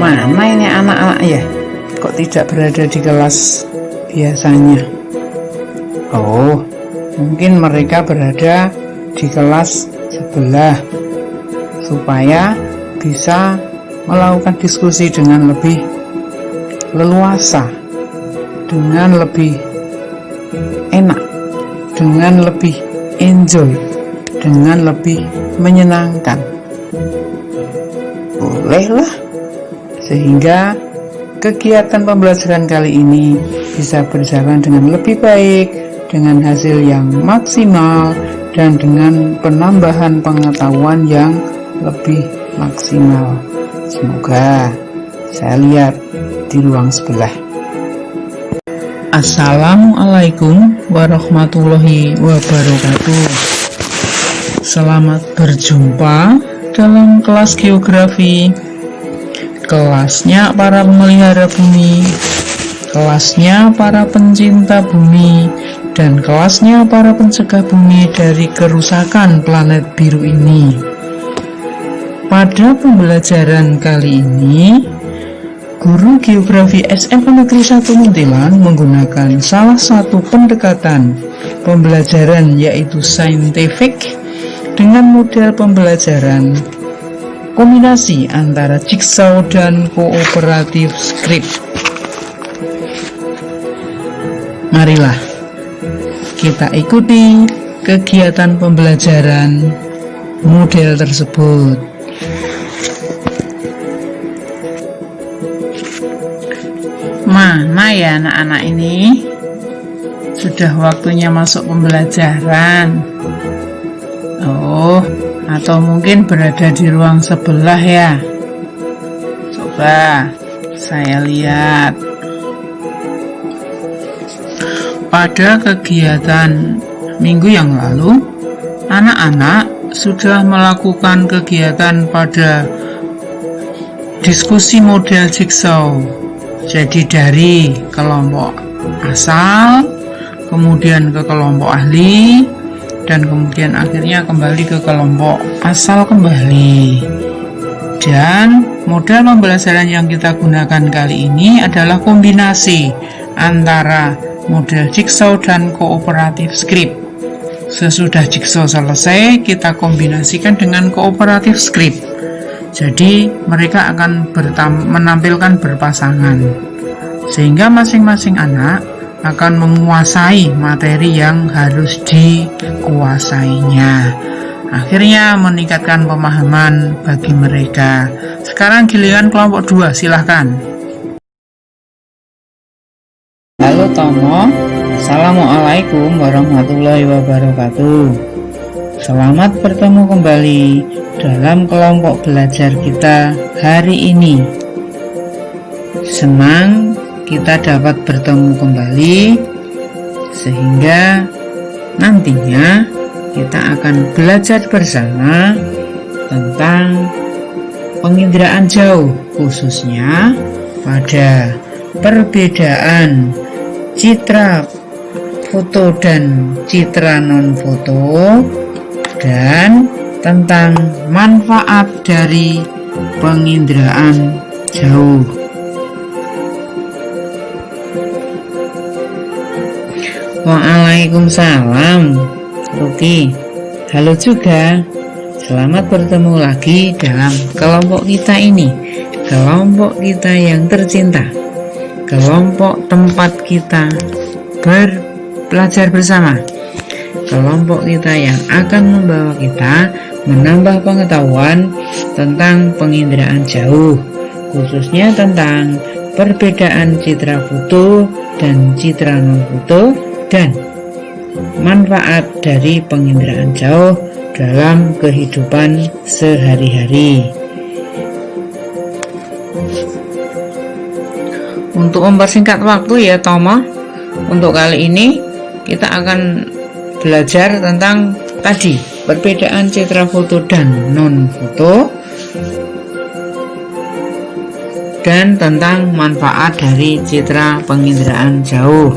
Mana ini anak-anak ya? Kok tidak berada di kelas biasanya? Oh, mungkin mereka berada di kelas sebelah supaya bisa melakukan diskusi dengan lebih leluasa, dengan lebih enak, dengan lebih enjoy, dengan lebih menyenangkan. Bolehlah, sehingga kegiatan pembelajaran kali ini bisa berjalan dengan lebih baik, dengan hasil yang maksimal, dan dengan penambahan pengetahuan yang lebih maksimal. Semoga saya lihat di ruang sebelah. Assalamualaikum warahmatullahi wabarakatuh. Selamat berjumpa dalam kelas geografi, kelasnya para pemelihara bumi, kelasnya para pencinta bumi, dan kelasnya para pencegah bumi dari kerusakan planet biru ini. Pada pembelajaran kali ini, guru geografi SMA Negeri 1 Muntilan menggunakan salah satu pendekatan pembelajaran yaitu saintifik dengan model pembelajaran kombinasi antara jigsaw dan kooperatif script. Marilah kita ikuti kegiatan pembelajaran model tersebut. Mana ya anak-anak ini? Sudah waktunya masuk pembelajaran. Oh, atau mungkin berada di ruang sebelah ya? Coba saya lihat. Pada kegiatan minggu yang lalu, anak-anak sudah melakukan kegiatan pada diskusi model jigsaw. Jadi dari kelompok asal, kemudian ke kelompok ahli, dan kemudian akhirnya kembali ke kelompok asal kembali. Dan model pembelajaran yang kita gunakan kali ini adalah kombinasi antara model jigsaw dan kooperatif script. Sesudah jigsaw selesai, kita kombinasikan dengan kooperatif script. Jadi mereka akan menampilkan berpasangan, sehingga masing-masing anak akan menguasai materi yang harus dikuasainya. Akhirnya meningkatkan pemahaman bagi mereka. Sekarang giliran kelompok 2, silahkan. Halo Tomo, Assalamualaikum warahmatullahi wabarakatuh. Selamat bertemu kembali dalam kelompok belajar kita hari ini. Senang kita dapat bertemu kembali, sehingga nantinya kita akan belajar bersama tentang penginderaan jauh, khususnya pada perbedaan citra foto dan citra non-foto, dan tentang manfaat dari penginderaan jauh. Waalaikumsalam, Ruki. Halo juga. Selamat bertemu lagi dalam kelompok kita ini, kelompok kita yang tercinta, kelompok tempat kita belajar bersama, kelompok kita yang akan membawa kita menambah pengetahuan tentang penginderaan jauh, khususnya tentang perbedaan citra foto dan citra non-foto, dan manfaat dari penginderaan jauh dalam kehidupan sehari-hari. Untuk mempersingkat waktu ya Tomo, untuk kali ini kita akan belajar tentang tadi perbedaan citra foto dan non-foto, dan tentang manfaat dari citra penginderaan jauh.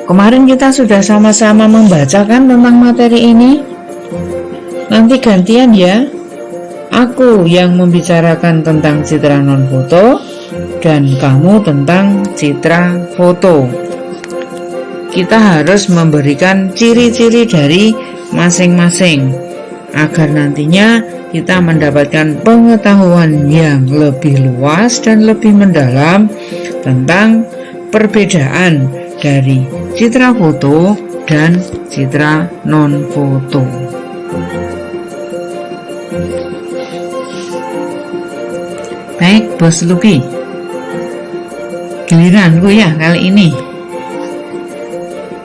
Kemarin kita sudah sama-sama membacakan tentang materi ini. Nanti gantian ya, Aku yang membicarakan tentang citra non-foto dan kamu tentang citra foto. Kita harus memberikan ciri-ciri dari masing-masing agar nantinya kita mendapatkan pengetahuan yang lebih luas dan lebih mendalam tentang perbedaan dari citra foto dan citra non-foto. Baik, Bos Lucky, giliranku ya kali ini.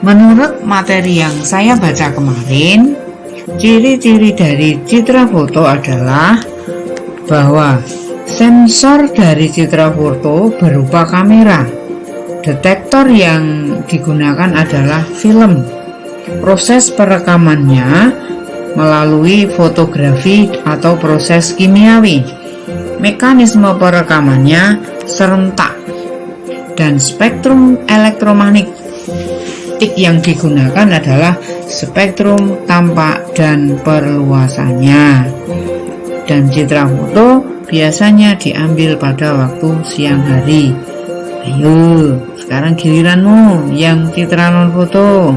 Menurut materi yang saya baca kemarin, ciri-ciri dari citra foto adalah bahwa sensor dari citra foto berupa kamera. Detektor yang digunakan adalah film. Proses perekamannya melalui fotografi atau proses kimiawi. Mekanisme perekamannya serentak. Dan spektrum elektromagnetik yang digunakan adalah spektrum tampak dan perluasannya. Dan citra foto biasanya diambil pada waktu siang hari. Ayo, sekarang giliranmu yang citra non foto.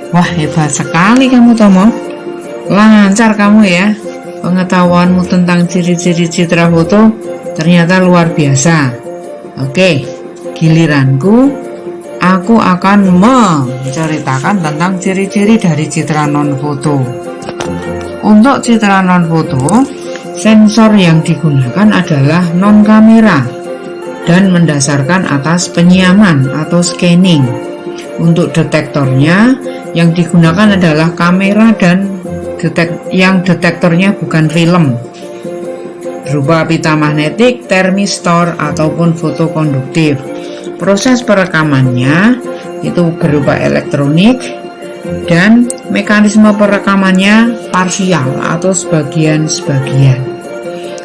Wah, hebat sekali kamu, Tomo. Lancar kamu ya. Pengetahuanmu tentang ciri-ciri citra foto ternyata luar biasa. Oke, giliranku. Aku akan menceritakan tentang ciri-ciri dari citra non foto. Untuk citra non foto, sensor yang digunakan adalah non kamera dan mendasarkan atas penyiaman atau scanning. Untuk detektornya yang digunakan adalah kamera dan detektornya bukan film, berupa pita magnetik, termistor ataupun fotokonduktif. Proses perekamannya itu berupa elektronik dan mekanisme perekamannya parsial atau sebagian-sebagian.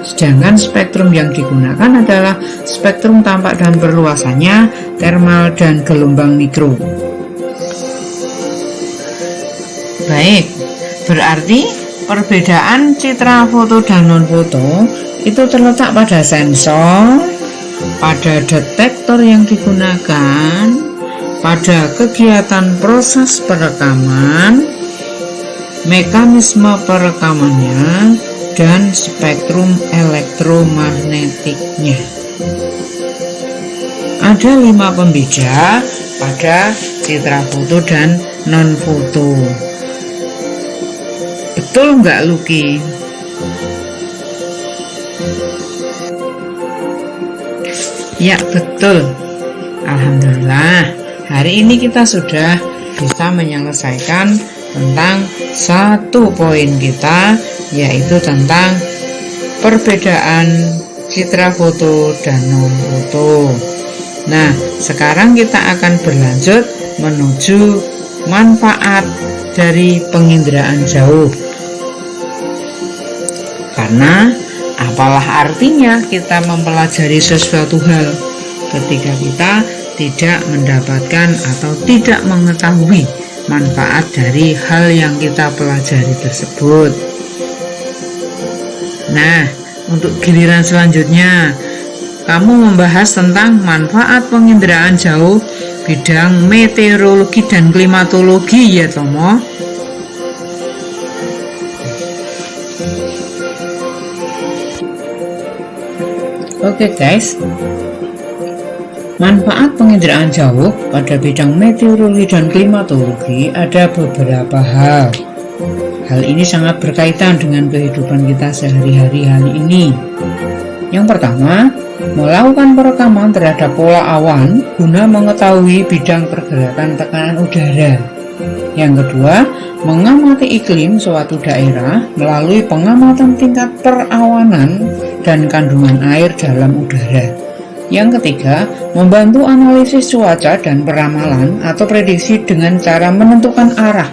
Sedangkan spektrum yang digunakan adalah spektrum tampak dan perluasannya thermal dan gelombang mikro. Baik, berarti perbedaan citra foto dan non foto itu terletak pada sensor, pada detektor yang digunakan, pada kegiatan proses perekaman, mekanisme perekamannya, dan spektrum elektromagnetiknya. Ada 5 pembeda pada citra foto dan non foto. Betul nggak, Lucky? Ya, betul. Alhamdulillah, hari ini kita sudah bisa menyelesaikan tentang satu poin kita, yaitu tentang perbedaan citra foto dan non foto. Nah, sekarang kita akan berlanjut menuju manfaat dari penginderaan jauh. Karena apalah artinya kita mempelajari sesuatu hal ketika kita tidak mendapatkan atau tidak mengetahui manfaat dari hal yang kita pelajari tersebut. Nah, untuk giliran selanjutnya, kamu membahas tentang manfaat penginderaan jauh bidang meteorologi dan klimatologi ya, Tomo. Oke guys, manfaat penginderaan jauh pada bidang meteorologi dan klimatologi ada beberapa hal. Hal ini sangat berkaitan dengan kehidupan kita sehari-hari hari ini. Yang pertama, melakukan perekaman terhadap pola awan guna mengetahui bidang pergerakan tekanan udara. Yang kedua, mengamati iklim suatu daerah melalui pengamatan tingkat perawanan dan kandungan air dalam udara. Yang ketiga, membantu analisis cuaca dan peramalan atau prediksi dengan cara menentukan arah,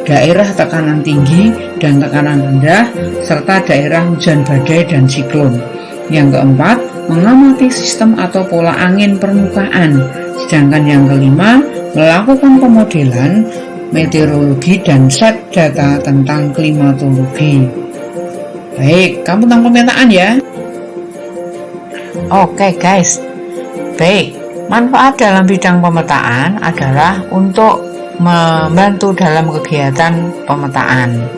daerah tekanan tinggi dan tekanan rendah, serta daerah hujan badai dan siklon. Yang keempat, mengamati sistem atau pola angin permukaan. Sedangkan yang kelima, melakukan pemodelan meteorologi dan set data tentang klimatologi. Baik, kamu tentang pemetaan ya. Oke guys, baik, manfaat dalam bidang pemetaan adalah untuk membantu dalam kegiatan pemetaan.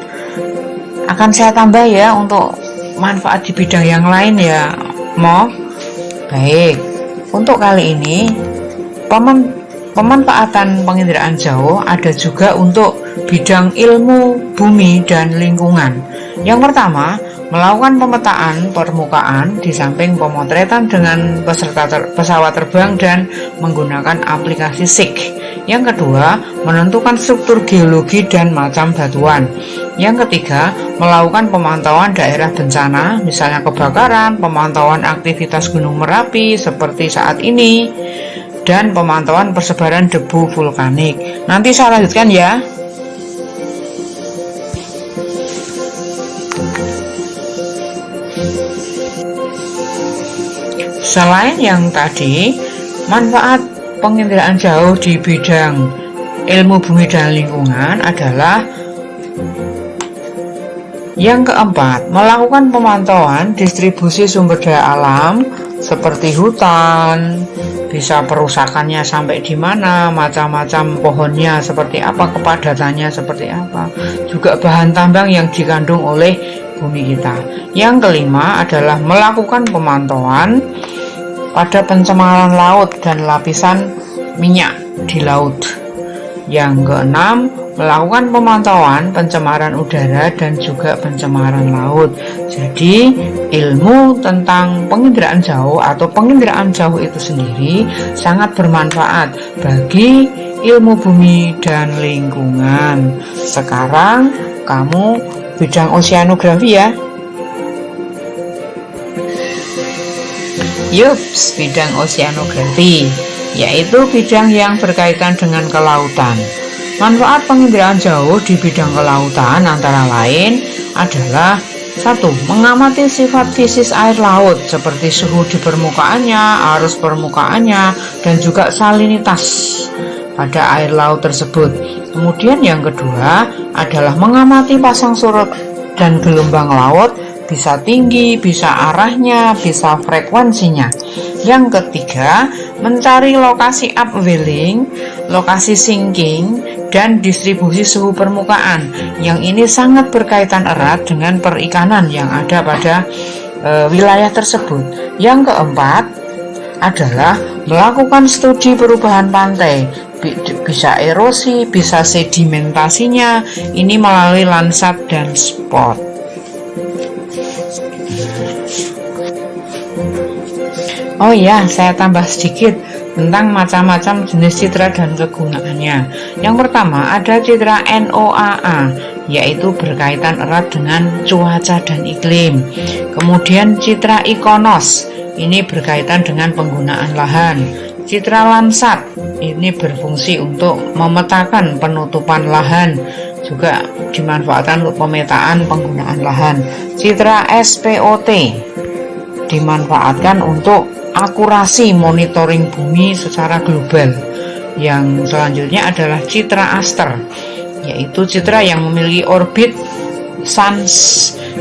Akan saya tambah ya untuk manfaat di bidang yang lain ya, Baik, untuk kali ini pemanfaatan penginderaan jauh ada juga untuk bidang ilmu bumi dan lingkungan. Yang pertama, melakukan pemetaan permukaan di samping pemotretan dengan pesawat terbang dan menggunakan aplikasi SIG. Yang kedua, menentukan struktur geologi dan macam batuan. Yang ketiga, melakukan pemantauan daerah bencana, misalnya kebakaran, pemantauan aktivitas Gunung Merapi seperti saat ini, dan pemantauan persebaran debu vulkanik. Nanti saya lanjutkan ya. Selain yang tadi, manfaat penginderaan jauh di bidang ilmu bumi dan lingkungan adalah yang keempat, melakukan pemantauan distribusi sumber daya alam seperti hutan, bisa perusakannya sampai di mana, macam-macam pohonnya seperti apa, kepadatannya seperti apa, juga bahan tambang yang dikandung oleh bumi kita. Yang kelima adalah melakukan pemantauan pada pencemaran laut dan lapisan minyak di laut. Yang keenam, melakukan pemantauan pencemaran udara dan juga pencemaran laut. Jadi, ilmu tentang penginderaan jauh atau penginderaan jauh itu sendiri sangat bermanfaat bagi ilmu bumi dan lingkungan. Sekarang, kamu bidang oceanografi ya. Yups, bidang oceanografi, yaitu bidang yang berkaitan dengan kelautan. Manfaat penginderaan jauh di bidang kelautan antara lain adalah 1. Mengamati sifat fisis air laut seperti suhu di permukaannya, arus permukaannya, dan juga salinitas pada air laut tersebut. Kemudian yang kedua adalah mengamati pasang surut dan gelombang laut, bisa tinggi, bisa arahnya, bisa frekuensinya. Yang ketiga, mencari lokasi upwelling, lokasi sinking, dan distribusi suhu permukaan. Yang ini sangat berkaitan erat dengan perikanan yang ada pada wilayah tersebut. Yang keempat adalah melakukan studi perubahan pantai, bisa erosi, bisa sedimentasinya, ini melalui Landsat dan SPOT. Oh ya, saya tambah sedikit tentang macam-macam jenis citra dan kegunaannya. Yang pertama ada citra NOAA, yaitu berkaitan erat dengan cuaca dan iklim. Kemudian citra IKONOS, ini berkaitan dengan penggunaan lahan. Citra Landsat, ini berfungsi untuk memetakan penutupan lahan, juga dimanfaatkan untuk pemetaan penggunaan lahan. Citra SPOT dimanfaatkan untuk akurasi monitoring bumi secara global. Yang selanjutnya adalah citra ASTER, yaitu citra yang memiliki orbit sun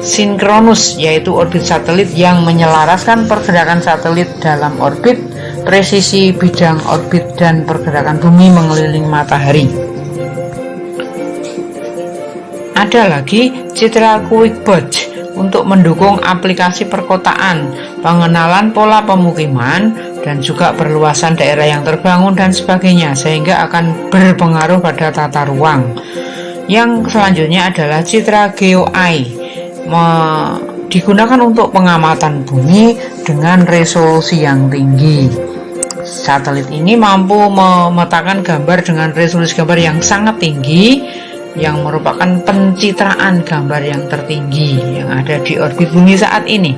sinkronus, yaitu orbit satelit yang menyelaraskan pergerakan satelit dalam orbit, presisi bidang orbit dan pergerakan bumi mengelilingi matahari. Ada lagi citra QuickBudge untuk mendukung aplikasi perkotaan, pengenalan pola pemukiman, dan juga perluasan daerah yang terbangun dan sebagainya, sehingga akan berpengaruh pada tata ruang. Yang selanjutnya adalah citra GeoEye, digunakan untuk pengamatan bumi dengan resolusi yang tinggi. Satelit ini mampu memetakan gambar dengan resolusi gambar yang sangat tinggi, yang merupakan pencitraan gambar yang tertinggi yang ada di orbit bumi saat ini.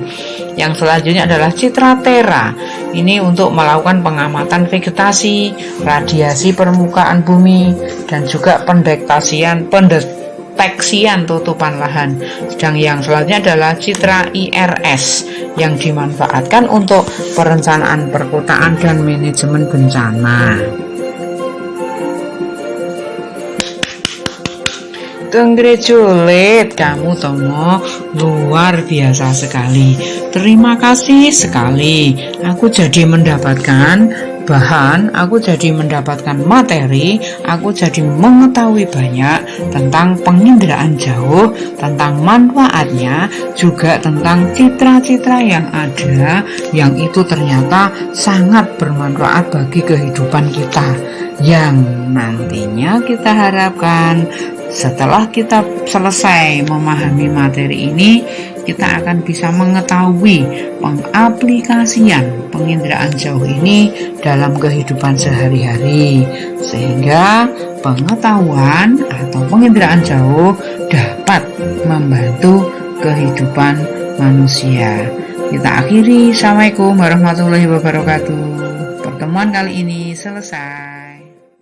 Yang selanjutnya adalah citra Terra, ini untuk melakukan pengamatan vegetasi, radiasi permukaan bumi, dan juga pendeteksian tutupan lahan. Sedang yang selanjutnya adalah citra IRS yang dimanfaatkan untuk perencanaan perkotaan dan manajemen bencana. Congratulate kamu Tomo, luar biasa sekali. Terima kasih sekali. Aku jadi mendapatkan bahan, aku jadi mendapatkan materi, aku jadi mengetahui banyak tentang penginderaan jauh, tentang manfaatnya, juga tentang citra-citra yang ada, yang itu ternyata sangat bermanfaat bagi kehidupan kita, yang nantinya kita harapkan setelah kita selesai memahami materi ini, kita akan bisa mengetahui pengaplikasian penginderaan jauh ini dalam kehidupan sehari-hari, sehingga pengetahuan atau penginderaan jauh dapat membantu kehidupan manusia. Kita akhiri. Assalamualaikum warahmatullahi wabarakatuh. Pertemuan kali ini selesai.